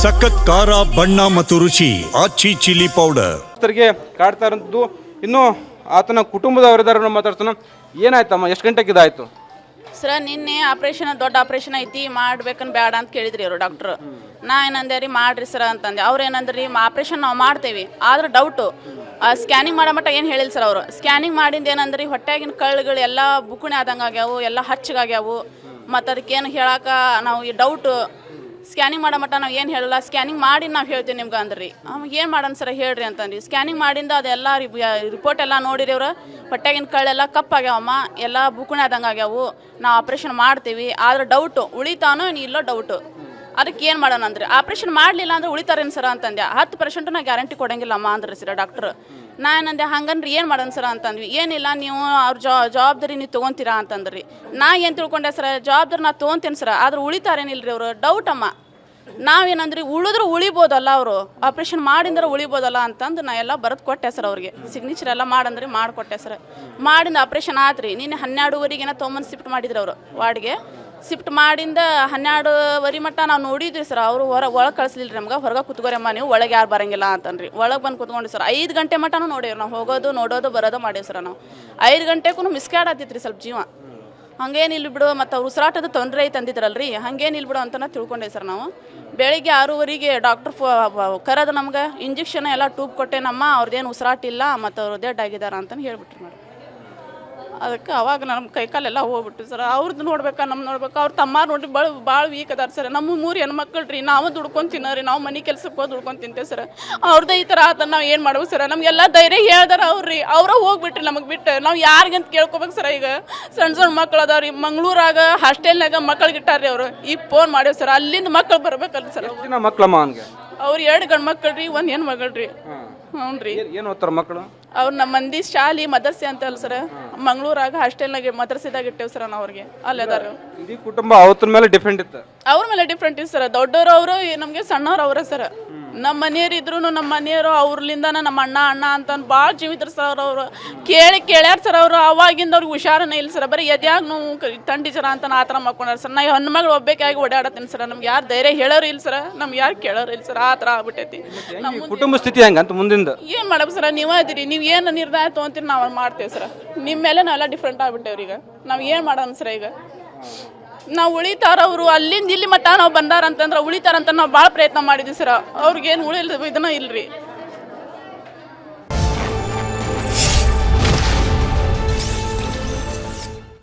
ಸಖತ್ ಖಾರ ಬಣ್ಣ ಮತ್ತು ರುಚಿ ಆಚಿ ಚಿಲ್ಲಿ ಪೌಡರ್ ಕಾಡ್ತಾ ಇರೋದು. ಇನ್ನು ಆತನ ಕುಟುಂಬದವರಿದ್ದಾರೆ ಮಾತಾಡ್ತಾನ. ಏನಾಯ್ತಮ್ಮ, ಎಷ್ಟು ಗಂಟೆಗೆ ಇದಾಯ್ತು? ಸರ ನಿನ್ನೆ ಆಪ್ರೇಷನ್, ದೊಡ್ಡ ಆಪ್ರೇಷನ್ ಐತಿ, ಮಾಡ್ಬೇಕನ್ ಬೇಡ ಅಂತ ಕೇಳಿದ್ರಿ ಅವರು ಡಾಕ್ಟ್ರು. ನಾ ಏನಂದೆ ರೀ ಮಾಡ್ರಿ ಸರ ಅಂತಂದೆ. ಅವ್ರು ಏನಂದ್ರಿ ಆಪ್ರೇಷನ್ ನಾವು ಮಾಡ್ತೇವೆ, ಆದ್ರೆ ಡೌಟು ಸ್ಕ್ಯಾನಿಂಗ್ ಮಾಡೋ ಮಟ್ಟ ಏನು ಹೇಳಿಲ್ಲ ಸರ್ ಅವರು. ಸ್ಕ್ಯಾನಿಂಗ್ ಮಾಡಿಂದ ಏನಂದ್ರಿ ಹೊಟ್ಟೆಗಿನ ಕಳ್ಳುಗಳು ಎಲ್ಲ ಬುಕ್ಕಣೆ ಆದಂಗೆ ಆಗ್ಯಾವು, ಎಲ್ಲ ಹಚ್ಚಗಾಗ್ಯಾವು. ಮತ್ತು ಅದಕ್ಕೇನು ಹೇಳಾಕ ನಾವು ಈ ಡೌಟು ಸ್ಕ್ಯಾನಿಂಗ್ ಮಾಡೋ ಮಟ್ಟ ನಾವು ಏನು ಹೇಳಲ್ಲ, ಸ್ಕ್ಯಾನಿಂಗ್ ಮಾಡಿ ನಾವು ಹೇಳ್ತೀವಿ ನಿಮ್ಗೆ ಅಂದ್ರಿ. ಅವಾಗ ಏನು ಮಾಡೋಣ ಸರ ಹೇಳ್ರಿ ಅಂತಂದ್ರಿ. ಸ್ಕ್ಯಾನಿಂಗ್ ಮಾಡಿಂದ ಅದೆಲ್ಲ ರಿಪೋರ್ಟ್ ಎಲ್ಲ ನೋಡಿರಿ ಅವ್ರು. ಹೊಟ್ಟೆಗಿನ ಕಳ್ಳೆಲ್ಲ ಕಪ್ಪಾಗ್ಯಾವಮ್ಮ, ಎಲ್ಲ ಬುಕ್ಕಣೆ ಆದಂಗೆ ಆಗ್ಯಾವು. ನಾವು ಆಪ್ರೇಷನ್ ಮಾಡ್ತೀವಿ, ಆದ್ರೆ ಡೌಟು ಉಳಿತಾನೋ ಇಲ್ಲೋ ಡೌಟು. ಅದಕ್ಕೆ ಏನು ಮಾಡೋಣ ಅಂದ್ರೆ ಆಪ್ರೇಷನ್ ಮಾಡಲಿಲ್ಲ ಅಂದ್ರೆ ಉಳಿತಾರೇನು ಸರ ಅಂತಂದೆ. 10% ನಾ ಗ್ಯಾರಂಟಿ ಕೊಡಂಗಿಲ್ಲಮ್ಮ ಅಂದ್ರೆ ಸರ ಡಾಕ್ಟ್ರು. ನಾ ಏನಂದೆ ಹಂಗನ್ರಿ ಏನು ಮಾಡೋಣ ಸರ ಅಂತಂದ್ವಿ. ಏನಿಲ್ಲ, ನೀವು ಅವ್ರ ಜವಾಬ್ದಾರಿ ನೀವು ತೊಗೊತೀರಾ ಅಂತಂದ್ರಿ. ನಾ ಏನು ತಿಳ್ಕೊಂಡೆ ಸರ, ಜವಾಬ್ದಾರಿ ನಾ ತೊಗೊತೀನಿ ಸರ, ಆದ್ರೆ ಉಳಿತಾರೇನಿಲ್ರಿ ಅವರು. ಡೌಟ್ ಅಮ್ಮ. ನಾವೇನಂದ್ರಿ ಉಳಿದ್ರು ಉಳಿಬೋದಲ್ಲ, ಅವರು ಆಪ್ರೇಷನ್ ಮಾಡಿಂದ್ರೆ ಉಳಿಬೋದಲ್ಲ ಅಂತಂದು ನಾ ಎಲ್ಲ ಬರೆದು ಕೊಟ್ಟೆ ಸರ್ ಅವ್ರಿಗೆ. ಸಿಗ್ನೇಚರ್ ಎಲ್ಲ ಮಾಡಂದ್ರಿ ಮಾಡಿಕೊಟ್ಟೆ ಸರ್. ಮಾಡಿಂದ ಆಪ್ರೇಷನ್ ಆತ್ರಿ. ನಿನ್ನೆ 12:30 ತೊಗೊಂಬಂದು ಶಿಫ್ಟ್ ಮಾಡಿದ್ರು ಅವರು ವಾರ್ಡ್ಗೆ. ಶಿಫ್ಟ್ ಮಾಡಿಂದ 12:30 ಮಟ್ಟ ನಾವು ನೋಡಿದ್ವಿ ಸರ್. ಅವರು ಒಳಗೆ ಕಳಿಸ್ಲಿಲ್ಲ ನಮ್ಗೆ. ಹೊರಗೆ ಕುತ್ಕೋರಮ್ಮ, ನೀವು ಒಳಗೆ ಯಾರು ಬರಂಗಿಲ್ಲ ಅಂತನ್ರಿ. ಒಳಗೆ ಬಂದು ಕುತ್ಕೊಂಡ್ರಿ ಸರ್. 5 ಗಂಟೆ ಮಟ್ಟನೂ ನೋಡೇವ್ರಿ ನಾವು. ಹೋಗೋದು ನೋಡೋದು ಬರೋದು ಮಾಡೇವಿ ಸರ್ ನಾವು. 5 ಗಂಟೆಗೂ ಮಿಸ್ಕ್ಯಾಡ್ ಆತಿತ್ರಿ ಸ್ವಲ್ಪ ಜೀವ. ಹಂಗೇನಿಲ್ಲ ಬಿಡು, ಮತ್ತು ಅವ್ರು ಉಸಿರಾಟದ ತೊಂದರೆ ಐತೆ ಅಂದಿದ್ರಲ್ರಿ, ಹಂಗೇನಿಲ್ಲ ಬಿಡು ಅಂತ ತಿಳ್ಕೊಂಡೆ ಸರ್ ನಾವು. ಬೆಳಿಗ್ಗೆ 6:30 ಡಾಕ್ಟ್ರ್ ಕರೆದು ನಮ್ಗೆ ಇಂಜೆಕ್ಷನ್ ಎಲ್ಲ ಟ್ಯೂಬ್ ಕೊಟ್ಟೆನಮ್ಮ, ಅವ್ರದ್ದೇನು ಉಸಿರಾಟಿಲ್ಲ ಮತ್ತು ಅವ್ರು ಡೆಡ್ ಆಗಿದ್ದಾರೆ ಅಂತಂದು ಹೇಳ್ಬಿಟ್ರಿ ಮೇಡಮ್. ಅದಕ್ಕೆ ಅವಾಗ ನಮ್ಮ ಕೈಕಾಲೆಲ್ಲ ಹೋಗ್ಬಿಟ್ಟು ಸರ್. ಅವ್ರದ್ದು ನೋಡ್ಬೇಕಾ ನಮ್ಮ ನೋಡ್ಬೇಕು. ಅವ್ರ ತಮ್ಮ ನೋಡ್ರಿ ಭಾಳ ವೀಕ್ ಅದಾರ ಸರ್. ನಮ್ಮ 3 ಹೆಣ್ಮಕ್ಳು ರೀ, ನಾವು ದುಡ್ಕೊಂಡು ತಿನ್ನೋರಿ, ನಾವು ಮನೆ ಕೆಲ್ಸಕ್ಕೆ ಹೋಗಿ ದುಡ್ಕೊಂಡು ತಿಂತೇವೆ ಸರ್. ಅವ್ರದ್ದು ಈ ಥರ ಆತ ನಾವು ಏನು ಮಾಡ್ಬೇಕು ಸರ್? ನಮಗೆಲ್ಲ ಧೈರ್ಯ ಹೇಳ್ದಾರ ಅವ್ರಿ. ಅವರ ಹೋಗ್ಬಿಟ್ರಿ ನಮಗೆ ಬಿಟ್ಟು. ನಾವು ಯಾರಿಗಂತ ಕೇಳ್ಕೊಬೇಕು ಸರ್? ಈಗ ಸಣ್ಣ ಸಣ್ಣ ಮಕ್ಳು ಅದಾವ್ರಿ. ಮಂಗಳೂರಾಗ ಹಾಸ್ಟೆಲ್ನಾಗ ಮಕ್ಳಿಗೆ ಇಟ್ಟಾರ್ರಿ ಅವರು. ಈಗ ಫೋನ್ ಮಾಡ್ಯಾವ ಸರ್, ಅಲ್ಲಿಂದ ಮಕ್ಳು ಬರ್ಬೇಕಲ್ಲ ಸರ್. ಮಕ್ಕಳಮ್ಮ ಹಂಗೆ ಅವ್ರು 2 ಗಂಡು ಮಕ್ಳು ರೀ, 1 ಹೆಣ್ಣು ಮಗಳು ರೀ. ಹ್ಞೂ ರೀ. ಏನು ಓದ್ತಾರ ಮಕ್ಕಳು? ಅವ್ರು ನಮ್ಮ ಮಂದಿ ಶಾಲಿ ಮದರ್ಸೆ ಅಂತ ಅಲ್ಲ ಸರ್, ಮಂಗಳೂರಾಗ ಹಾಸ್ಟೆಲ್ನಾಗ ಮದರ್ಸೆದಾಗ ಇಟ್ಟೇವ್ ಸರ್ ನಾವು ಅವ್ರಿಗೆ. ಅಲ್ಲದಾರ ಇಡೀ ಕುಟುಂಬ ಅವತ್ರ ಮೇಲೆ ಡಿಪೆಂಡ್ ಇತ್ತು. ಅವ್ರ ಮೇಲೆ ಡಿಫ್ರೆಂಟ್ ಇತ್ತು ಸರ್. ದೊಡ್ಡವರು ಅವರು, ನಮಗೆ ಸಣ್ಣವ್ರು ಅವರ ಸರ್. ನಮ್ಮ ಮನೆಯವ್ರು ಇದ್ರು, ನಮ್ಮ ಮನೆಯವರು ಅವ್ರಲಿಂದಾನ ನಮ್ಮ ಅಣ್ಣ ಅಂತ ಭಾಳ ಜೀವಿದ್ರು ಸರ್ ಅವರು. ಕೇಳ್ಯಾರ ಸರ್ ಅವರು. ಅವಾಗಿಂದ ಅವ್ರಿಗೆ ಹುಷಾರನೇ ಇಲ್ಲ ಸರ್. ಬರೀ ಎದ್ಯಾಗ ನಾವು ತಂಡಿ ಜರ ಅಂತ ಆ ಥರ ಮಾಡ್ಕೊಂಡಾರ ಸರ್. ನಾ ಹೆಣ್ಮಗಳು ಒಬ್ಬೇಕಾಗಿ ಓಡಾಡತ್ತೀನಿ ಸರ್. ನಮ್ಗೆ ಯಾರು ಧೈರ್ಯ ಹೇಳೋರು ಇಲ್ಲ ಸರ್, ನಮ್ಗೆ ಯಾರು ಕೇಳೋರು ಇಲ್ಲ ಸರ್. ಆ ಥರ ಆಗ್ಬಿಟ್ಟೈತಿ ನಮ್ಮ ಕುಟುಂಬ ಸ್ಥಿತಿ ಹೆಂಗಂತ ಮುಂದಿಂದ ಏನು ಮಾಡಬೇಕು ಸರ್? ನೀವೇ ಅದಿರಿ, ನೀವು ಏನು ನಿರ್ಧಾರ ತೊಗೊಂತೀರಿ ನಾವು ಮಾಡ್ತೇವೆ ಸರ್. ನಿಮ್ಮ ಮೇಲೆ ನಾವೆಲ್ಲ ಡಿಫ್ರೆಂಟ್ ಆಗ್ಬಿಟ್ಟೇವ್ರಿ. ಈಗ ನಾವು ಏನು ಮಾಡೋಣ ಸರ್? ಈಗ ನಾವು ಉಳಿತಾರವರು ಅಲ್ಲಿಂದ ಇಲ್ಲಿ ಮಟ್ಟ ನಾವು ಬಂದಾರಂತಂದ್ರೆ ಉಳಿತಾರಂತ ನಾವು ಭಾಳ ಪ್ರಯತ್ನ ಮಾಡಿದ್ವಿ ಸರ್. ಅವ್ರಿಗೇನು ಉಳಿಲ್ ಇದನ್ನ ಇಲ್ರಿ.